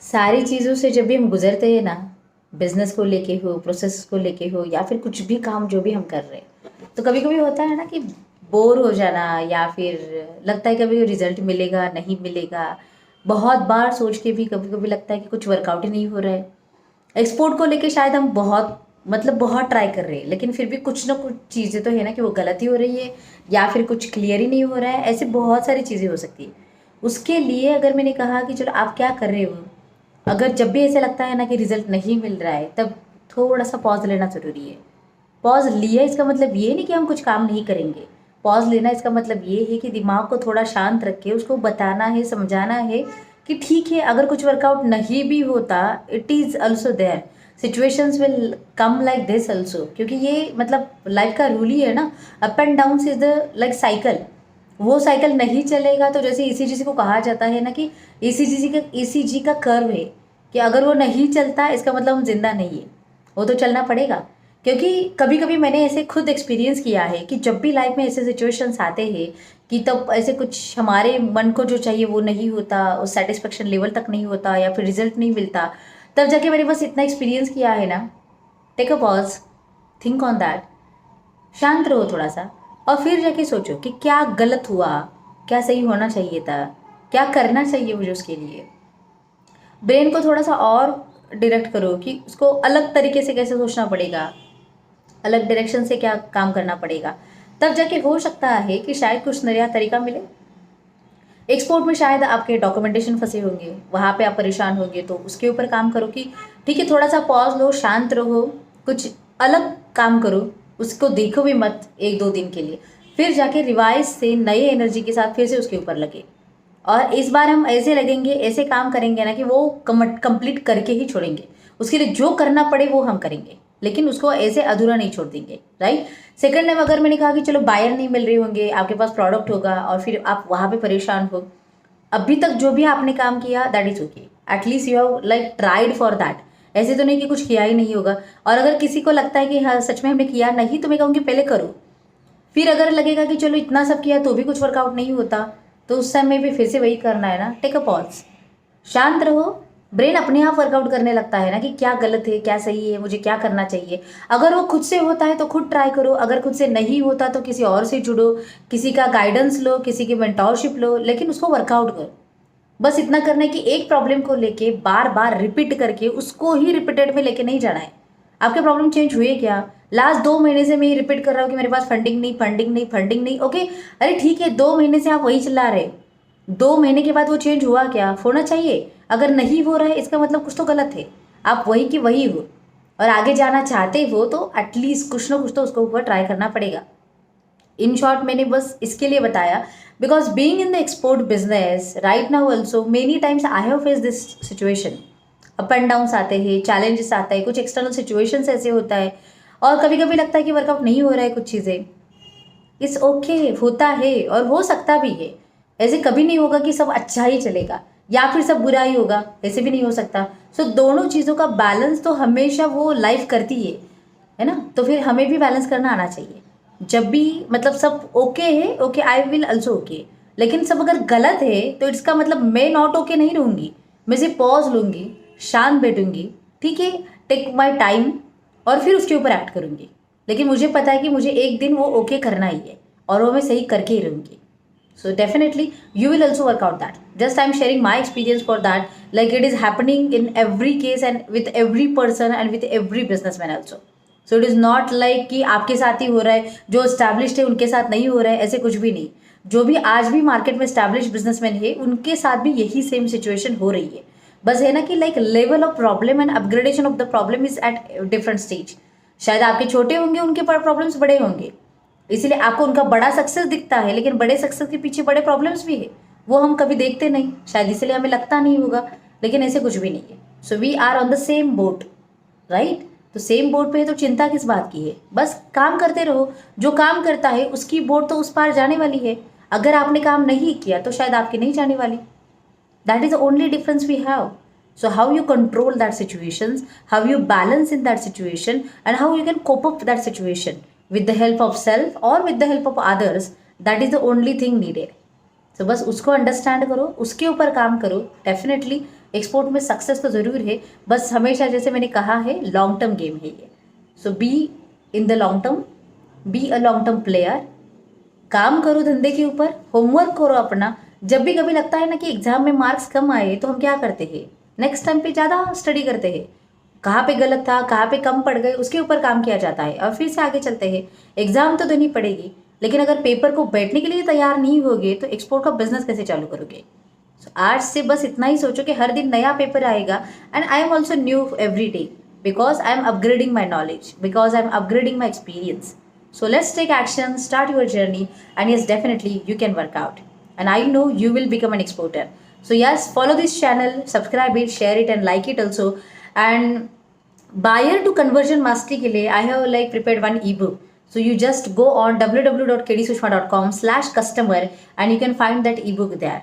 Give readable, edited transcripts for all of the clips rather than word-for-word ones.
सारी चीज़ों से जब भी हम गुजरते हैं ना, बिजनेस को लेके हो, प्रोसेस को लेके हो, या फिर कुछ भी काम जो भी हम कर रहे हैं, तो कभी कभी होता है ना कि बोर हो जाना, या फिर लगता है कभी रिजल्ट मिलेगा नहीं मिलेगा। बहुत बार सोच के भी कभी कभी लगता है कि कुछ वर्कआउट ही नहीं हो रहा है। एक्सपोर्ट को लेके शायद हम बहुत बहुत ट्राई कर रहे हैं, लेकिन फिर भी कुछ ना कुछ चीज़ें तो है ना कि वो गलत ही हो रही है, या फिर कुछ क्लियर ही नहीं हो रहा है। ऐसे बहुत सारी चीज़ें हो सकती है। उसके लिए अगर मैंने कहा कि चलो आप क्या कर रहे हो, अगर जब भी ऐसे लगता है ना कि रिजल्ट नहीं मिल रहा है, तब थोड़ा सा पॉज लेना ज़रूरी है। पॉज लिया इसका मतलब ये नहीं कि हम कुछ काम नहीं करेंगे। पॉज लेना इसका मतलब ये है कि दिमाग को थोड़ा शांत रख के उसको बताना है, समझाना है कि ठीक है, अगर कुछ वर्कआउट नहीं भी होता, it is also there, situations will come like this also, क्योंकि ये लाइफ का रूल ही है ना। Up and down is the like cycle. वो साइकिल नहीं चलेगा तो जैसे ईसीजी को कहा जाता है ना कि ईसीजी का कर्व है, कि अगर वो नहीं चलता इसका मतलब हम जिंदा नहीं है। वो तो चलना पड़ेगा। क्योंकि कभी कभी मैंने ऐसे खुद एक्सपीरियंस किया है कि जब भी लाइफ में ऐसे सिचुएशंस आते हैं कि तब ऐसे कुछ हमारे मन को जो चाहिए वो नहीं होता, उस सेटिस्फेक्शन लेवल तक नहीं होता, या फिर रिजल्ट नहीं मिलता, तब जाके मैंने बस इतना एक्सपीरियंस किया है ना, take a pause, think on that, शांत रहो थोड़ा सा, और फिर जाके सोचो कि क्या गलत हुआ, क्या सही होना चाहिए था, क्या करना चाहिए मुझे उसके लिए। ब्रेन को थोड़ा सा और डायरेक्ट करो कि उसको अलग तरीके से कैसे सोचना पड़ेगा, अलग डायरेक्शन से क्या काम करना पड़ेगा। तब जाके हो सकता है कि शायद कुछ नया तरीका मिले। एक्सपोर्ट में शायद आपके डॉक्यूमेंटेशन फंसे होंगे, वहाँ पे आप परेशान होंगे, तो उसके ऊपर काम करो कि ठीक है, थोड़ा सा पॉज लो, शांत रहो, कुछ अलग काम करो, उसको देखो भी मत एक दो दिन के लिए। फिर जाके रिवाइज से नए एनर्जी के साथ फिर से उसके ऊपर लगे। और इस बार हम ऐसे लगेंगे, ऐसे काम करेंगे ना कि वो कंप्लीट करके ही छोड़ेंगे। उसके लिए जो करना पड़े वो हम करेंगे, लेकिन उसको ऐसे अधूरा नहीं छोड़ देंगे, राइट। सेकंड टाइम अगर मैंने कहा कि चलो बायर नहीं मिल रहे होंगे, आपके पास प्रोडक्ट होगा और फिर आप वहाँ पे परेशान हो, अभी तक जो भी आपने काम किया that is okay, at least you have like tried for that. ऐसे तो नहीं कि कुछ किया ही नहीं होगा। और अगर किसी को लगता है कि हाँ सच में हमने किया नहीं, तो मैं कहूँगी पहले करो। फिर अगर लगेगा कि चलो इतना सब किया तो भी कुछ वर्कआउट नहीं होता, तो उस समय भी फिर से वही करना है ना, टेक अ पॉज, शांत रहो। ब्रेन अपने आप वर्कआउट करने लगता है ना कि क्या गलत है क्या सही है, मुझे क्या करना चाहिए। अगर वो खुद से होता है तो खुद ट्राई करो, अगर खुद से नहीं होता तो किसी और से जुड़ो, किसी का गाइडेंस लो, किसी की मेंटोरशिप लो, लेकिन उसको वर्कआउट करो। बस इतना करना है कि एक प्रॉब्लम को लेके बार बार रिपीट करके उसको ही रिपीटेड में लेके नहीं जाना है। आपके प्रॉब्लम चेंज हुए क्या? लास्ट 2 महीने से मैं ये रिपीट कर रहा हूँ कि मेरे पास फंडिंग नहीं, फंडिंग नहीं, फंडिंग नहीं। ओके, अरे ठीक है, 2 महीने से आप वही चिल्ला रहे, 2 महीने के बाद वो चेंज हुआ क्या? होना चाहिए। अगर नहीं हो रहा है इसका मतलब कुछ तो गलत है। आप वही की वही हो और आगे जाना चाहते हो, तो एटलीस्ट कुछ ना कुछ तो उसको ऊपर ट्राई करना पड़ेगा। इन शॉर्ट मैंने बस इसके लिए बताया, because being in the export business right now also many times I have face this situation. Up and down आते हैं, चैलेंजेस आता है, कुछ एक्सटर्नल सिचुएशंस ऐसे होता है, और कभी कभी लगता है कि वर्कआउट नहीं हो रहा है कुछ चीज़ें। इट्स ओके, होता है और हो सकता भी है। ऐसे कभी नहीं होगा कि सब अच्छा ही चलेगा या फिर सब बुरा ही होगा, ऐसे भी नहीं हो सकता। सो दोनों चीज़ों का बैलेंस तो हमेशा वो लाइफ करती है ना। तो फिर हमें भी बैलेंस करना आना चाहिए। जब भी सब ओके है, okay I will also okay, लेकिन सब अगर गलत है तो इसका मतलब मैं नॉट ओके नहीं रहूँगी। मैं सिर्फ पॉज लूँगी, शांत बैठूंगी, ठीक है, टेक माई टाइम, और फिर उसके ऊपर एक्ट करूँगी। लेकिन मुझे पता है कि मुझे एक दिन वो ओके करना ही है, और वो मैं सही करके ही रहूँगी। So definitely you will also work out that. Just I'm sharing my experience for that. Like it is happening in every case and with every person and with every businessman also. So it is not like कि आपके साथ ही हो रहा है, जो established है उनके साथ नहीं हो रहा है, ऐसे कुछ भी नहीं। जो भी आज भी मार्केट में established businessman है उनके साथ भी यही सेम सिचुएशन हो रही है। बस है ना कि like level of problem and upgradation of the problem is at different stage. शायद आपके छोटे होंगे, उनके प्रॉब्लम्स बड़े होंगे, इसलिए आपको उनका बड़ा सक्सेस दिखता है, लेकिन बड़े सक्सेस के पीछे बड़े प्रॉब्लम्स भी है, वो हम कभी देखते नहीं, शायद इसलिए हमें लगता नहीं होगा। लेकिन ऐसे कुछ भी नहीं है। So we are on the same boat, right. तो सेम बोट पे है तो चिंता किस बात की है? बस काम करते रहो। जो काम करता है उसकी बोट तो उस पार जाने वाली है। अगर आपने काम नहीं किया तो शायद आपकी नहीं जाने वाली। That is the only difference we have. So how you control that situations, how you balance in that situation, and how you can cope up with that situation with the help of self or with the help of others, that is the only thing needed. So बस उसको understand करो, उसके ऊपर काम करो, definitely export में success तो ज़रूर है, बस हमेशा जैसे मैंने कहा है लॉन्ग टर्म गेम है ये. So be in the long term, be a long term player, काम करो धंधे के ऊपर, होमवर्क करो अपना. जब भी कभी लगता है ना कि एग्जाम में मार्क्स कम आए तो हम क्या करते हैं, नेक्स्ट टाइम पे ज़्यादा स्टडी करते हैं. कहाँ पे गलत था, कहाँ पे कम पड़ गए, उसके ऊपर काम किया जाता है और फिर से आगे चलते हैं. एग्जाम तो देनी पड़ेगी, लेकिन अगर पेपर को बैठने के लिए तैयार नहीं होगे तो एक्सपोर्ट का बिजनेस कैसे चालू करोगे. आज से बस इतना ही सोचो कि हर दिन नया पेपर आएगा, and I am also new every day, because I am upgrading my knowledge, because I am upgrading my experience. So let's take action, start your journey, and yes, definitely you can work out. And I know you will become an exporter. So yes, follow this channel, subscribe it, share it, and like it also. And buyer to conversion mastery के लिए I have like prepared one ebook. So you just go on www.kdsushma.com/customer and you can find that ebook there.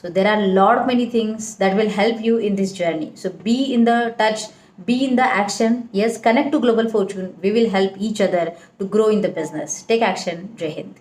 So there are a lot many things that will help you in this journey. So be in the touch, be in the action. Yes, connect to Global Fortune. We will help each other to grow in the business. Take action. Jai Hind.